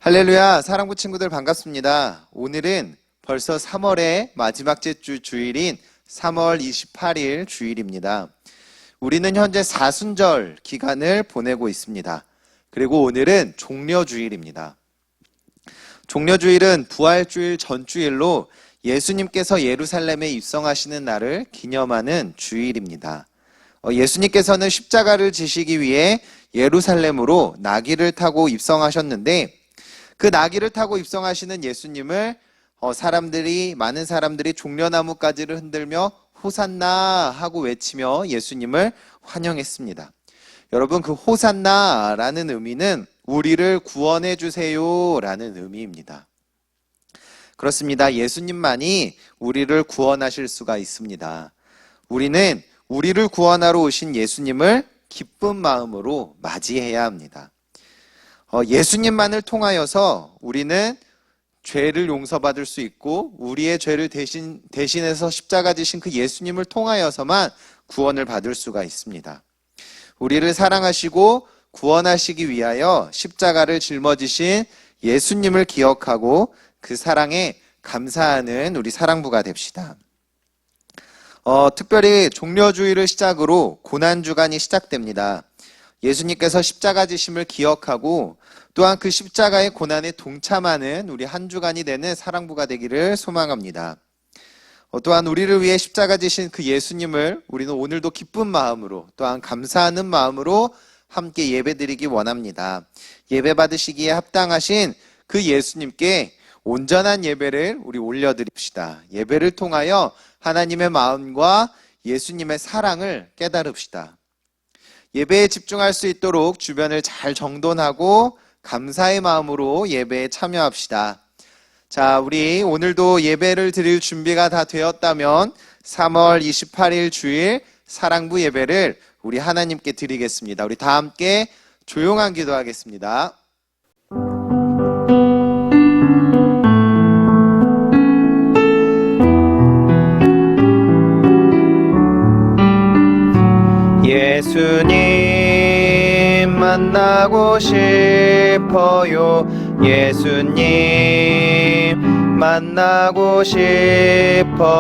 할렐루야, 사랑부 친구들 반갑습니다. 오늘은 벌써 3월의 마지막 주 주일인 3월 28일 주일입니다. 우리는 현재 사순절 기간을 보내고 있습니다. 그리고 오늘은 종려주일입니다. 종려주일은 부활주일 전주일로 예수님께서 예루살렘에 입성하시는 날을 기념하는 주일입니다. 예수님께서는 십자가를 지시기 위해 예루살렘으로 나귀를 타고 입성하셨는데 그 나귀를 타고 입성하시는 예수님을 많은 사람들이 종려나무 가지를 흔들며 호산나 하고 외치며 예수님을 환영했습니다. 여러분, 그 호산나라는 의미는 우리를 구원해 주세요 라는 의미입니다. 그렇습니다. 예수님만이 우리를 구원하실 수가 있습니다. 우리는 우리를 구원하러 오신 예수님을 기쁜 마음으로 맞이해야 합니다. 예수님만을 통하여서 우리는 죄를 용서받을 수 있고 우리의 죄를 대신해서 십자가 지신 그 예수님을 통하여서만 구원을 받을 수가 있습니다. 우리를 사랑하시고 구원하시기 위하여 십자가를 짊어지신 예수님을 기억하고 그 사랑에 감사하는 우리 사랑부가 됩시다. 특별히 종려주일을 시작으로 고난주간이 시작됩니다. 예수님께서 십자가 지심을 기억하고 또한 그 십자가의 고난에 동참하는 우리 한 주간이 되는 사랑부가 되기를 소망합니다. 또한 우리를 위해 십자가 지신 그 예수님을 우리는 오늘도 기쁜 마음으로 또한 감사하는 마음으로 함께 예배드리기 원합니다. 예배 받으시기에 합당하신 그 예수님께 온전한 예배를 우리 올려드립시다. 예배를 통하여 하나님의 마음과 예수님의 사랑을 깨달읍시다. 예배에 집중할 수 있도록 주변을 잘 정돈하고 감사의 마음으로 예배에 참여합시다. 자, 우리 오늘도 예배를 드릴 준비가 다 되었다면 3월 28일 주일 사랑부 예배를 우리 하나님께 드리겠습니다. 우리 다 함께 조용한 기도하겠습니다. 예수님 만나고 싶어요. 예수님 만나고 싶어요.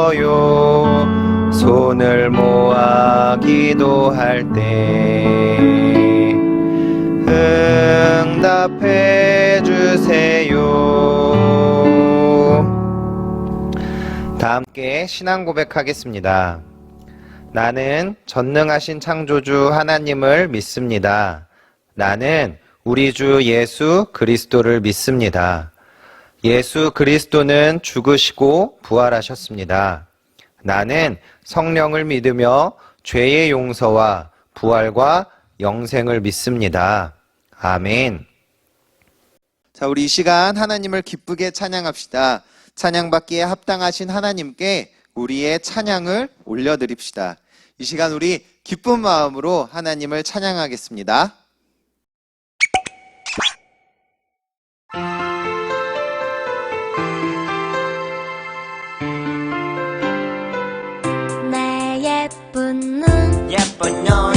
손을 모아 기도할 때 응답해 주세요. 다 함께 신앙 고백하겠습니다. 나는 전능하신 창조주 하나님을 믿습니다. 나는 우리 주 예수 그리스도를 믿습니다. 예수 그리스도는 죽으시고 부활하셨습니다. 나는 성령을 믿으며 죄의 용서와 부활과 영생을 믿습니다. 아멘. 자, 우리 이 시간 하나님을 기쁘게 찬양합시다. 찬양받기에 합당하신 하나님께 우리의 찬양을 올려드립시다. 이 시간 우리 기쁜 마음으로 하나님을 찬양하겠습니다. 내 예쁜 눈, 예쁜 눈,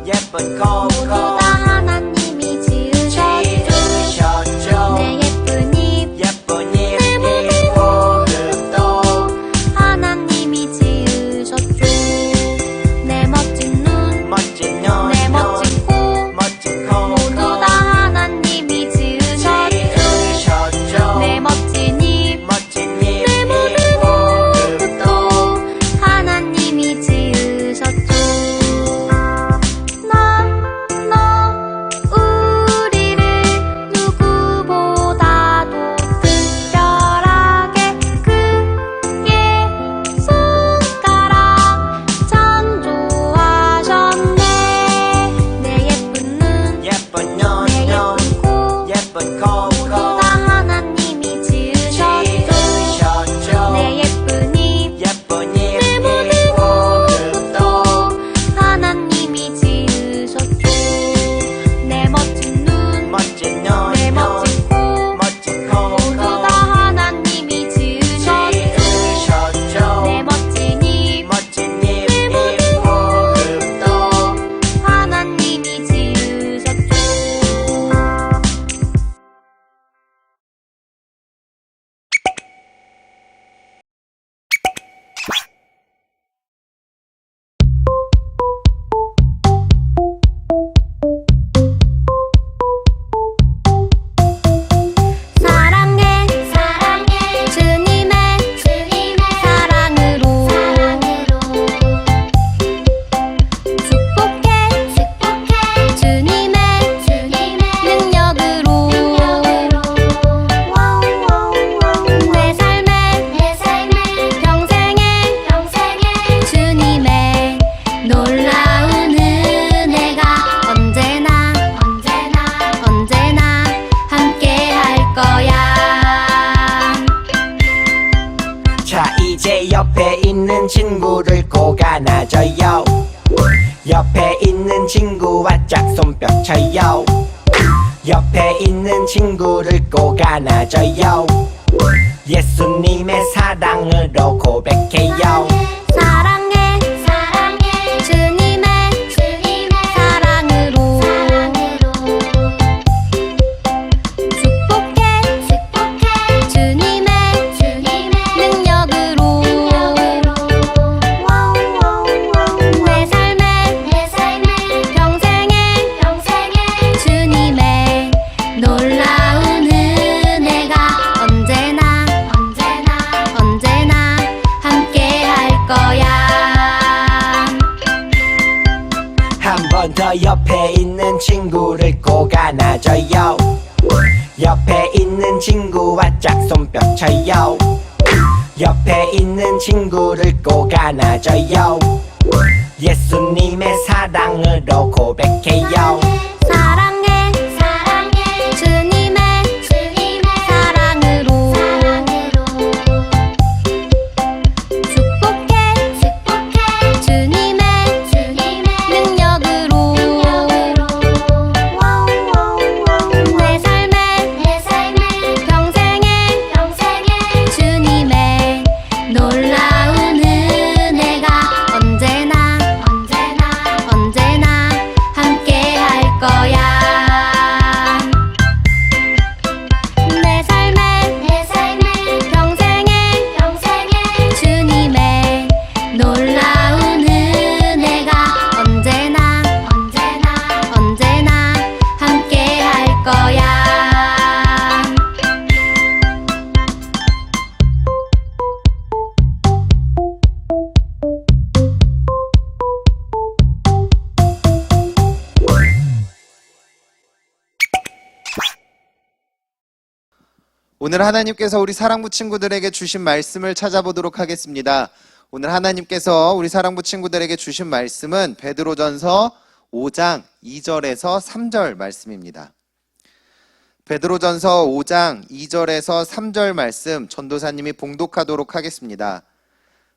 예쁜 코, 모두 다 하나님이 지으셨죠. 내 예쁜 입, 예쁜 입, 내 호흡도 하나님이 지으셨죠. 내 멋진 눈, 멋진 눈, 내 멋진 코, 놀라운 은혜가 언제나 함께 할 거야. 자 이제 옆에 있는 친구를 꼭 안아줘요. 옆에 있는 친구와 짝손뼉 쳐요. 옆에 있는 친구를 꼭 안아줘요. 예수님의 사랑으로 고백해요. 사랑해 주님의 사랑으로 축복해 주님의 능력으로 내 삶에 평생에 주님의 놀라운 은혜가 언제나 함께 할 거야. 한 번 더 옆에 있는 친구를 꼭 안아줘요. 옆에 있는 친구와 짝손뼉 쳐요. 옆에 있는 친구를 꼭 안아줘요. 예수님의 사랑으로 고백해요. 사랑해 주님의 사랑으로 축복해 주님의 능력으로 내 삶에 평생에 주님의 놀라운 은혜가 언제나 함께 할 거야. 내 삶에 평생에 주님의 놀라운 은혜가 언제나 함께 할 거야. 오늘 하나님께서 우리 사랑부 친구들에게 주신 말씀을 찾아보도록 하겠습니다. 오늘 하나님께서 우리 사랑부 친구들에게 주신 말씀은 베드로전서 5장 2절에서 3절 말씀입니다. 베드로전서 5장 2절에서 3절 말씀 전도사님이 봉독하도록 하겠습니다.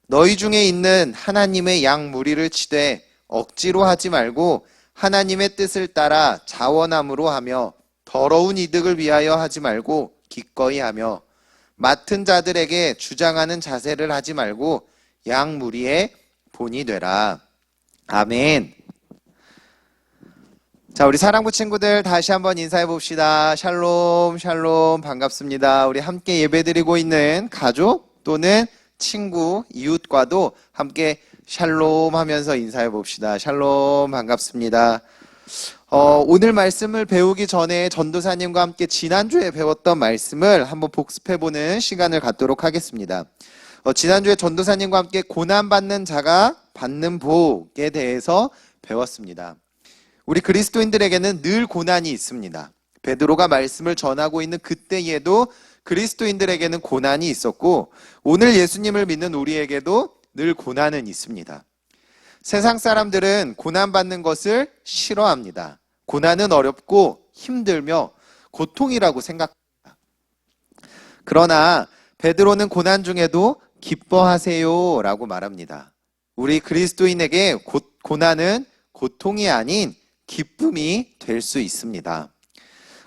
너희 중에 있는 하나님의 양 무리를 치되 억지로 하지 말고 하나님의 뜻을 따라 자원함으로 하며 더러운 이득을 위하여 하지 말고 기꺼이 하며 맡은 자들에게 주장하는 자세를 하지 말고 양 무리의 본이 되라. 아멘. 자, 우리 사랑부 친구들 다시 한번 인사해 봅시다. 샬롬 반갑습니다. 우리 함께 예배드리고 있는 가족 또는 친구, 이웃과도 함께 샬롬 하면서 인사해 봅시다. 샬롬 반갑습니다. 오늘 말씀을 배우기 전에 전도사님과 함께 지난주에 배웠던 말씀을 한번 복습해보는 시간을 갖도록 하겠습니다. 지난주에 전도사님과 함께 고난받는 자가 받는 복에 대해서 배웠습니다. 우리 그리스도인들에게는 늘 고난이 있습니다. 베드로가 말씀을 전하고 있는 그때에도 그리스도인들에게는 고난이 있었고 오늘 예수님을 믿는 우리에게도 늘 고난은 있습니다. 세상 사람들은 고난받는 것을 싫어합니다. 고난은 어렵고 힘들며 고통이라고 생각합니다. 그러나 베드로는 고난 중에도 기뻐하세요 라고 말합니다. 우리 그리스도인에게 고난은 고통이 아닌 기쁨이 될 수 있습니다.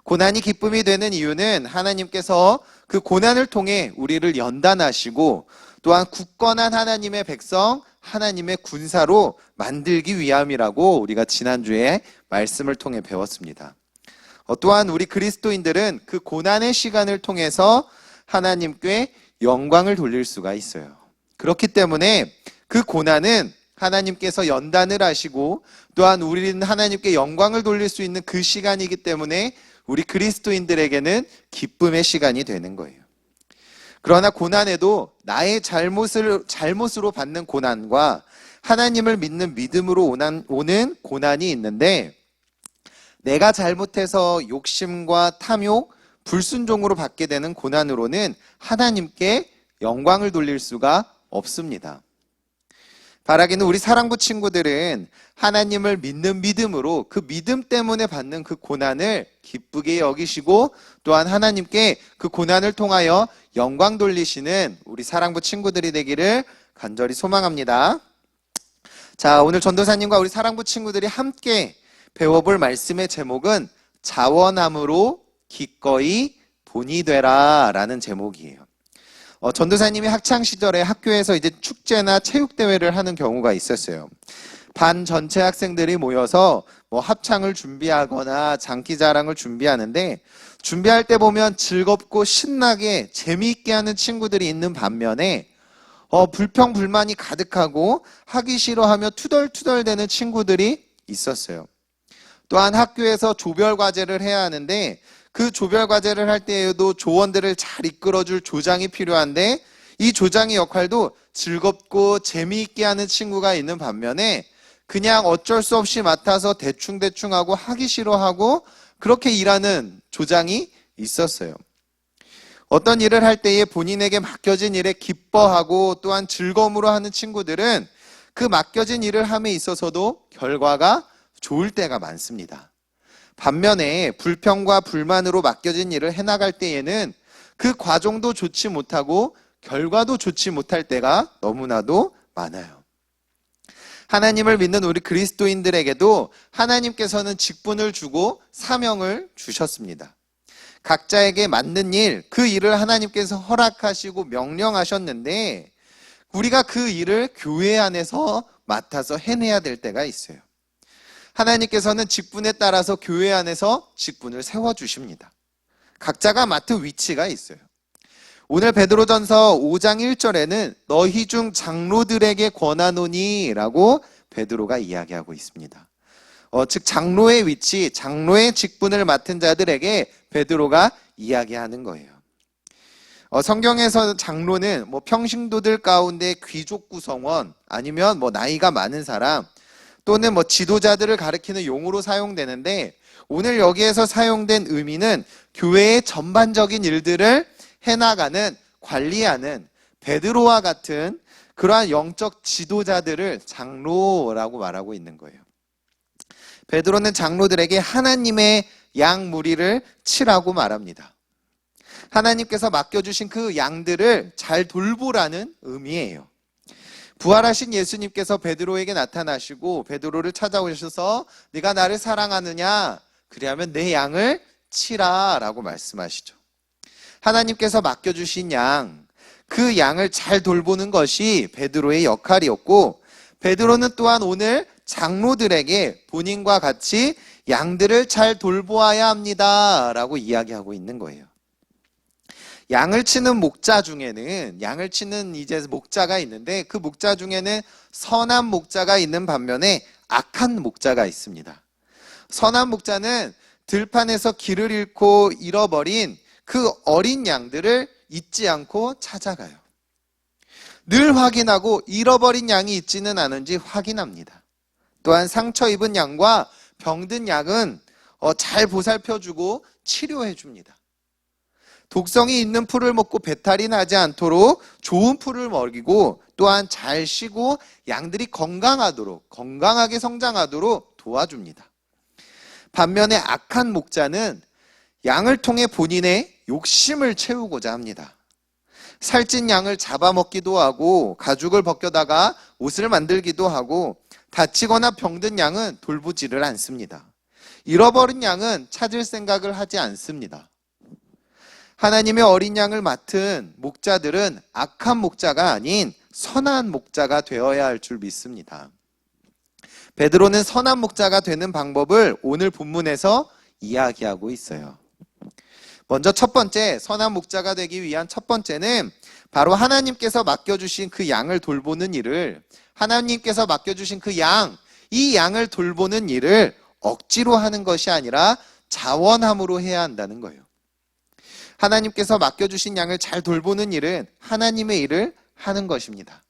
고난이 기쁨이 되는 이유는 하나님께서 그 고난을 통해 우리를 연단하시고 또한 굳건한 하나님의 백성, 하나님의 군사로 만들기 위함이라고 우리가 지난주에 말씀을 통해 배웠습니다. 또한 우리 그리스도인들은 그 고난의 시간을 통해서 하나님께 영광을 돌릴 수가 있어요. 그렇기 때문에 그 고난은 하나님께서 연단을 하시고 또한 우리는 하나님께 영광을 돌릴 수 있는 그 시간이기 때문에 우리 그리스도인들에게는 기쁨의 시간이 되는 거예요. 그러나 고난에도 나의 잘못으로 받는 고난과 하나님을 믿는 믿음으로 오는 고난이 있는데 내가 잘못해서 욕심과 탐욕, 불순종으로 받게 되는 고난으로는 하나님께 영광을 돌릴 수가 없습니다. 바라기는 우리 사랑부 친구들은 하나님을 믿는 믿음으로 그 믿음 때문에 받는 그 고난을 기쁘게 여기시고 또한 하나님께 그 고난을 통하여 영광 돌리시는 우리 사랑부 친구들이 되기를 간절히 소망합니다. 자, 오늘 전도사님과 우리 사랑부 친구들이 함께 배워볼 말씀의 제목은 자원함으로 기꺼이 본이 되라 라는 제목이에요. 전도사님이 학창시절에 학교에서 이제 축제나 체육대회를 하는 경우가 있었어요. 반 전체 학생들이 모여서 뭐 합창을 준비하거나 장기자랑을 준비하는데 준비할 때 보면 즐겁고 신나게 재미있게 하는 친구들이 있는 반면에 불평불만이 가득하고 하기 싫어하며 투덜투덜대는 친구들이 있었어요. 또한 학교에서 조별과제를 해야 하는데 그 조별과제를 할 때에도 조원들을 잘 이끌어줄 조장이 필요한데 이 조장의 역할도 즐겁고 재미있게 하는 친구가 있는 반면에 그냥 어쩔 수 없이 맡아서 대충대충 하고 하기 싫어하고 그렇게 일하는 조장이 있었어요. 어떤 일을 할 때에 본인에게 맡겨진 일에 기뻐하고 또한 즐거움으로 하는 친구들은 그 맡겨진 일을 함에 있어서도 결과가 좋을 때가 많습니다. 반면에 불평과 불만으로 맡겨진 일을 해나갈 때에는 그 과정도 좋지 못하고 결과도 좋지 못할 때가 너무나도 많아요. 하나님을 믿는 우리 그리스도인들에게도 하나님께서는 직분을 주고 사명을 주셨습니다. 각자에게 맞는 일, 그 일을 하나님께서 허락하시고 명령하셨는데 우리가 그 일을 교회 안에서 맡아서 해내야 될 때가 있어요. 하나님께서는 직분에 따라서 교회 안에서 직분을 세워주십니다. 각자가 맡은 위치가 있어요. 오늘 베드로전서 5장 1절에는 너희 중 장로들에게 권하노니 라고 베드로가 이야기하고 있습니다. 즉 장로의 위치, 장로의 직분을 맡은 자들에게 베드로가 이야기하는 거예요. 성경에서 장로는 평신도들 가운데 귀족 구성원 아니면 나이가 많은 사람 또는 지도자들을 가리키는 용어로 사용되는데 오늘 여기에서 사용된 의미는 교회의 전반적인 일들을 해나가는, 관리하는 베드로와 같은 그러한 영적 지도자들을 장로라고 말하고 있는 거예요. 베드로는 장로들에게 하나님의 양 무리를 치라고 말합니다. 하나님께서 맡겨주신 그 양들을 잘 돌보라는 의미예요. 부활하신 예수님께서 베드로에게 나타나시고 베드로를 찾아오셔서 네가 나를 사랑하느냐? 그리하면 내 양을 치라 라고 말씀하시죠. 하나님께서 맡겨주신 양, 그 양을 잘 돌보는 것이 베드로의 역할이었고 베드로는 또한 오늘 장로들에게 본인과 같이 양들을 잘 돌보아야 합니다 라고 이야기하고 있는 거예요. 양을 치는 목자 중에는 양을 치는 이제 목자가 있는데 그 목자 중에는 선한 목자가 있는 반면에 악한 목자가 있습니다. 선한 목자는 들판에서 길을 잃고 잃어버린 그 어린 양들을 잊지 않고 찾아가요. 늘 확인하고 잃어버린 양이 있지는 않은지 확인합니다. 또한 상처 입은 양과 병든 양은 잘 보살펴주고 치료해줍니다. 독성이 있는 풀을 먹고 배탈이 나지 않도록 좋은 풀을 먹이고 또한 잘 쉬고 양들이 건강하게 성장하도록 도와줍니다. 반면에 악한 목자는 양을 통해 본인의 욕심을 채우고자 합니다. 살찐 양을 잡아먹기도 하고 가죽을 벗겨다가 옷을 만들기도 하고 다치거나 병든 양은 돌보지를 않습니다. 잃어버린 양은 찾을 생각을 하지 않습니다. 하나님의 어린 양을 맡은 목자들은 악한 목자가 아닌 선한 목자가 되어야 할 줄 믿습니다. 베드로는 선한 목자가 되는 방법을 오늘 본문에서 이야기하고 있어요. 먼저 첫 번째, 선한 목자가 되기 위한 첫 번째는 바로 하나님께서 맡겨주신 그 양을 돌보는 일을, 하나님께서 맡겨주신 그 양, 이 양을 돌보는 일을 억지로 하는 것이 아니라 자원함으로 해야 한다는 거예요. 하나님께서 맡겨주신 양을 잘 돌보는 일은 하나님의 일을 하는 것입니다.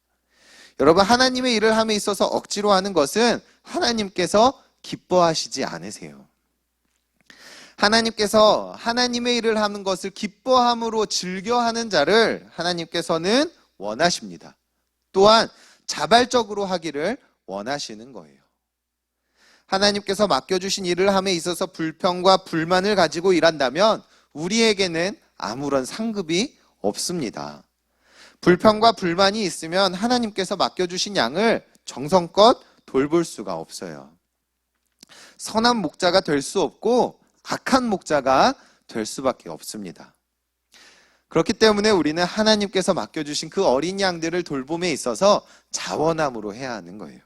여러분, 하나님의 일을 함에 있어서 억지로 하는 것은 하나님께서 기뻐하시지 않으세요. 하나님께서 하나님의 일을 하는 것을 기뻐함으로 즐겨하는 자를 하나님께서는 원하십니다. 또한 자발적으로 하기를 원하시는 거예요. 하나님께서 맡겨주신 일을 함에 있어서 불평과 불만을 가지고 일한다면 우리에게는 아무런 상급이 없습니다. 불평과 불만이 있으면 하나님께서 맡겨주신 양을 정성껏 돌볼 수가 없어요. 선한 목자가 될 수 없고 악한 목자가 될 수밖에 없습니다. 그렇기 때문에 우리는 하나님께서 맡겨주신 그 어린 양들을 돌봄에 있어서 자원함으로 해야 하는 거예요.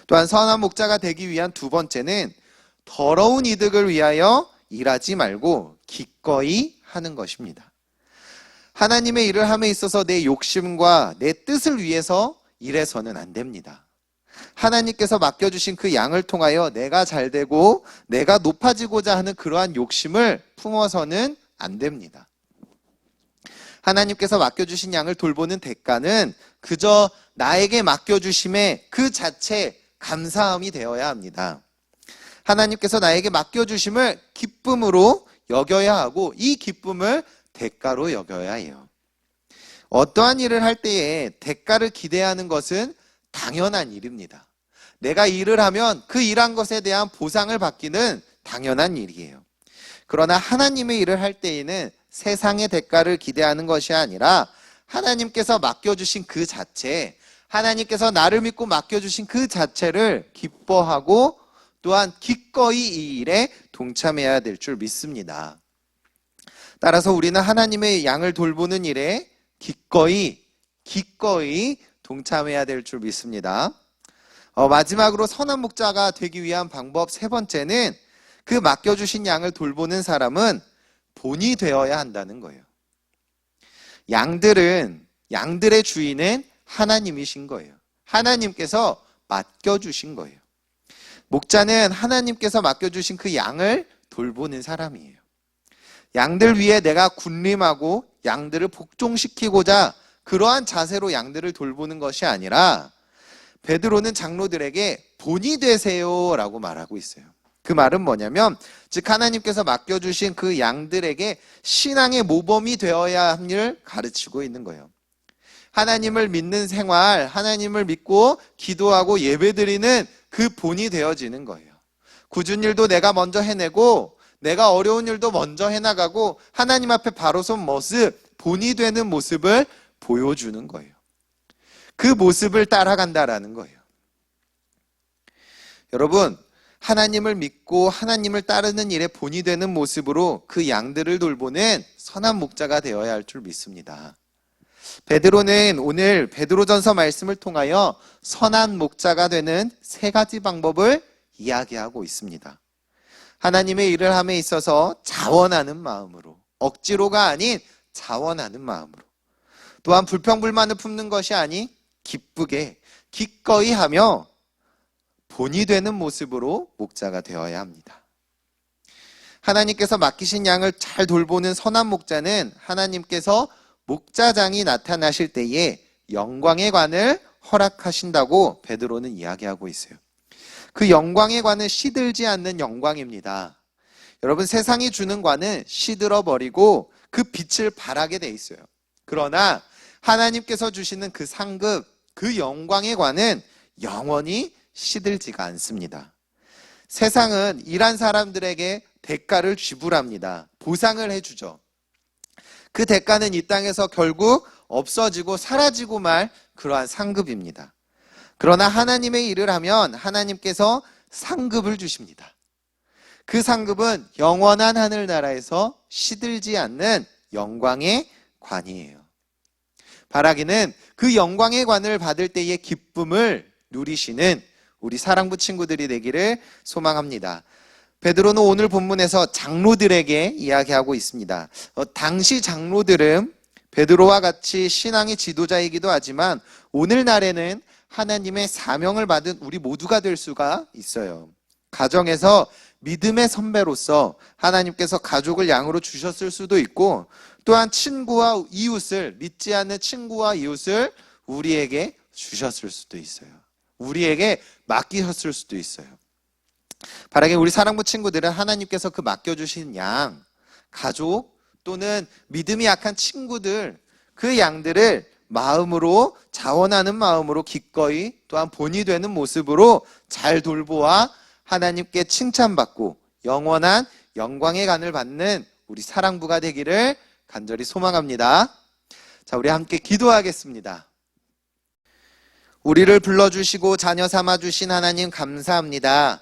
또한 선한 목자가 되기 위한 두 번째는 더러운 이득을 위하여 일하지 말고 기꺼이 하는 것입니다. 하나님의 일을 함에 있어서 내 욕심과 내 뜻을 위해서 일해서는 안 됩니다. 하나님께서 맡겨주신 그 양을 통하여 내가 잘되고 내가 높아지고자 하는 그러한 욕심을 품어서는 안 됩니다. 하나님께서 맡겨주신 양을 돌보는 대가는 그저 나에게 맡겨주심에 그 자체 감사함이 되어야 합니다. 하나님께서 나에게 맡겨주심을 기쁨으로 여겨야 하고 이 기쁨을 대가로 여겨야 해요. 어떠한 일을 할 때에 대가를 기대하는 것은 당연한 일입니다. 내가 일을 하면 그 일한 것에 대한 보상을 받기는 당연한 일이에요. 그러나 하나님의 일을 할 때에는 세상의 대가를 기대하는 것이 아니라 하나님께서 맡겨주신 그 자체, 하나님께서 나를 믿고 맡겨주신 그 자체를 기뻐하고 또한 기꺼이 이 일에 동참해야 될 줄 믿습니다. 따라서 우리는 하나님의 양을 돌보는 일에 기꺼이 동참해야 될 줄 믿습니다. 마지막으로 선한 목자가 되기 위한 방법 세 번째는 그 맡겨주신 양을 돌보는 사람은 본이 되어야 한다는 거예요. 양들의 주인은 하나님이신 거예요. 하나님께서 맡겨주신 거예요. 목자는 하나님께서 맡겨주신 그 양을 돌보는 사람이에요. 양들 위에 내가 군림하고 양들을 복종시키고자 그러한 자세로 양들을 돌보는 것이 아니라 베드로는 장로들에게 본이 되세요라고 말하고 있어요. 그 말은 뭐냐면 즉 하나님께서 맡겨주신 그 양들에게 신앙의 모범이 되어야 함을 가르치고 있는 거예요. 하나님을 믿는 생활, 하나님을 믿고 기도하고 예배드리는 그 본이 되어지는 거예요. 굳은 일도 내가 먼저 해내고 내가 어려운 일도 먼저 해나가고 하나님 앞에 바로 선 모습, 본이 되는 모습을 보여주는 거예요. 그 모습을 따라간다라는 거예요. 여러분, 하나님을 믿고 하나님을 따르는 일에 본이 되는 모습으로 그 양들을 돌보는 선한 목자가 되어야 할 줄 믿습니다. 베드로는 오늘 베드로전서 말씀을 통하여 선한 목자가 되는 세 가지 방법을 이야기하고 있습니다. 하나님의 일을 함에 있어서 자원하는 마음으로, 억지로가 아닌 자원하는 마음으로, 또한 불평불만을 품는 것이 아닌 기쁘게 기꺼이 하며 본이 되는 모습으로 목자가 되어야 합니다. 하나님께서 맡기신 양을 잘 돌보는 선한 목자는 하나님께서 목자장이 나타나실 때에 영광의 관을 허락하신다고 베드로는 이야기하고 있어요. 그 영광의 관은 시들지 않는 영광입니다. 여러분, 세상이 주는 관은 시들어버리고 그 빛을 발하게 돼 있어요. 그러나 하나님께서 주시는 그 상급, 그 영광의 관은 영원히 시들지가 않습니다. 세상은 일한 사람들에게 대가를 지불합니다. 보상을 해주죠. 그 대가는 이 땅에서 결국 없어지고 사라지고 말 그러한 상급입니다. 그러나 하나님의 일을 하면 하나님께서 상급을 주십니다. 그 상급은 영원한 하늘나라에서 시들지 않는 영광의 관이에요. 바라기는 그 영광의 관을 받을 때의 기쁨을 누리시는 우리 사랑부 친구들이 되기를 소망합니다. 베드로는 오늘 본문에서 장로들에게 이야기하고 있습니다. 당시 장로들은 베드로와 같이 신앙의 지도자이기도 하지만 오늘날에는 하나님의 사명을 받은 우리 모두가 될 수가 있어요. 가정에서 믿음의 선배로서 하나님께서 가족을 양으로 주셨을 수도 있고 또한 친구와 이웃을, 믿지 않는 친구와 이웃을 우리에게 주셨을 수도 있어요. 우리에게 맡기셨을 수도 있어요. 바라기 우리 사랑부 친구들은 하나님께서 그 맡겨주신 양, 가족 또는 믿음이 약한 친구들, 그 양들을 마음으로, 자원하는 마음으로 기꺼이 또한 본이 되는 모습으로 잘 돌보아 하나님께 칭찬받고 영원한 영광의 간을 받는 우리 사랑부가 되기를 간절히 소망합니다. 자, 우리 함께 기도하겠습니다. 우리를 불러주시고 자녀 삼아주신 하나님 감사합니다.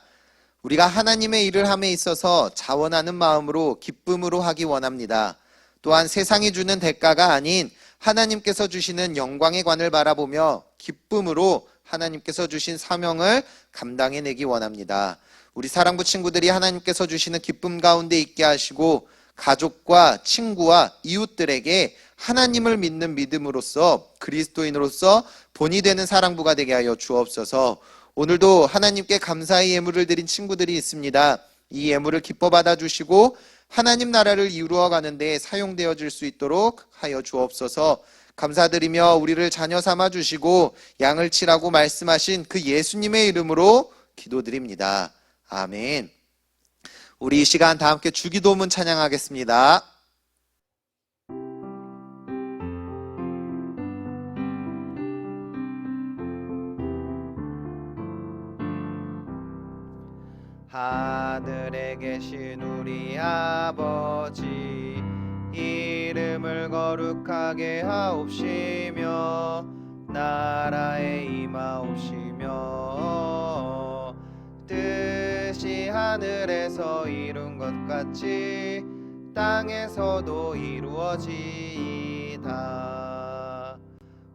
우리가 하나님의 일을 함에 있어서 자원하는 마음으로 기쁨으로 하기 원합니다. 또한 세상이 주는 대가가 아닌 하나님께서 주시는 영광의 관을 바라보며 기쁨으로 하나님께서 주신 사명을 감당해내기 원합니다. 우리 사랑부 친구들이 하나님께서 주시는 기쁨 가운데 있게 하시고 가족과 친구와 이웃들에게 하나님을 믿는 믿음으로써 그리스도인으로서 본이 되는 사랑부가 되게 하여 주옵소서. 오늘도 하나님께 감사의 예물을 드린 친구들이 있습니다. 이 예물을 기뻐 받아주시고 하나님 나라를 이루어 가는데 사용되어질 수 있도록 하여 주옵소서. 감사드리며 우리를 자녀 삼아 주시고 양을 치라고 말씀하신 그 예수님의 이름으로 기도드립니다. 아멘. 우리 이 시간 다 함께 주기도문 찬양하겠습니다. 하늘에 계신 우리 아버지, 이름을 거룩하게 하옵시며 나라에 임하옵시며 뜻이 하늘에서 이룬 것 같이 땅에서도 이루어지이다.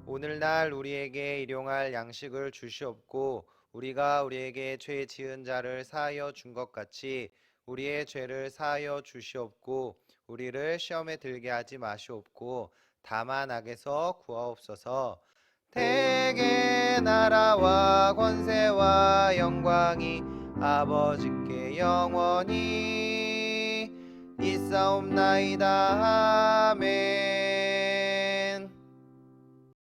오늘날 우리에게 일용할 양식을 주시옵고 우리가 우리에게 죄 지은 자를 사하여 준 것 같이 우리의 죄를 사하여 주시옵고 우리를 시험에 들게 하지 마시옵고 다만 악에서 구하옵소서. 대개 나라와 권세와 영광이 아버지께 영원히 있사옵나이다. 아멘.